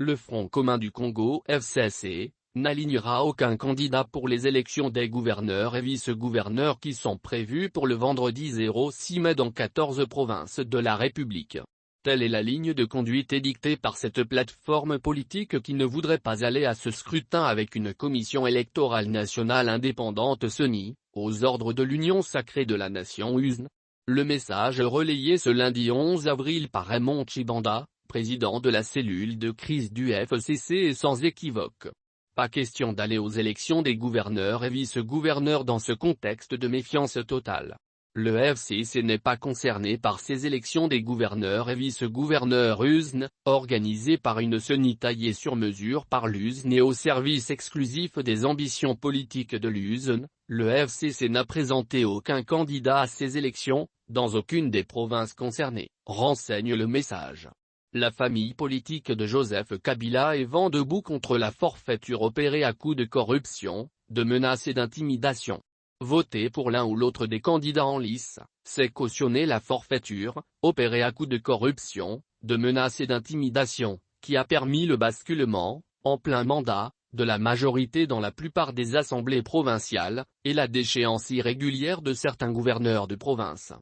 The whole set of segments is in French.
Le Front commun du Congo (FCC) n'alignera aucun candidat pour les élections des gouverneurs et vice-gouverneurs qui sont prévues pour le vendredi 6 mai dans 14 provinces de la République. Telle est la ligne de conduite édictée par cette plateforme politique qui ne voudrait pas aller à ce scrutin avec une commission électorale nationale indépendante CENI, aux ordres de l'Union sacrée de la nation USN. Le message relayé ce lundi 11 avril par Raymond Tshibanda, président de la cellule de crise du FCC est sans équivoque. Pas question d'aller aux élections des gouverneurs et vice-gouverneurs dans ce contexte de méfiance totale. Le FCC n'est pas concerné par ces élections des gouverneurs et vice-gouverneurs USN, organisées par une CENI taillée sur mesure par l'USN et au service exclusif des ambitions politiques de l'USN. Le FCC n'a présenté aucun candidat à ces élections, dans aucune des provinces concernées, renseigne le message. La famille politique de Joseph Kabila est vent debout contre la forfaiture opérée à coups de corruption, de menaces et d'intimidation. Voter pour l'un ou l'autre des candidats en lice, c'est cautionner la forfaiture, opérée à coups de corruption, de menaces et d'intimidation, qui a permis le basculement, en plein mandat, de la majorité dans la plupart des assemblées provinciales, et la déchéance irrégulière de certains gouverneurs de province.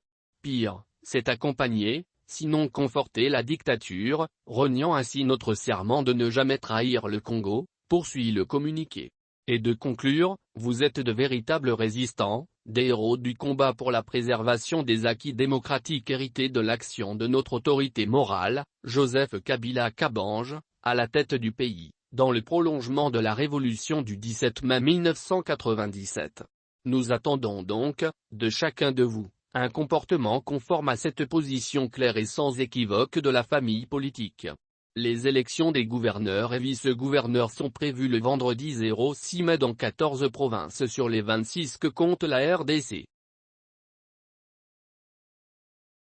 Pire, c'est accompagner, sinon conforter la dictature, reniant ainsi notre serment de ne jamais trahir le Congo, poursuit le communiqué. Et de conclure, vous êtes de véritables résistants, des héros du combat pour la préservation des acquis démocratiques hérités de l'action de notre autorité morale, Joseph Kabila Kabange, à la tête du pays, dans le prolongement de la révolution du 17 mai 1997. Nous attendons donc, de chacun de vous, un comportement conforme à cette position claire et sans équivoque de la famille politique. Les élections des gouverneurs et vice-gouverneurs sont prévues le vendredi 6 mai dans 14 provinces sur les 26 que compte la RDC.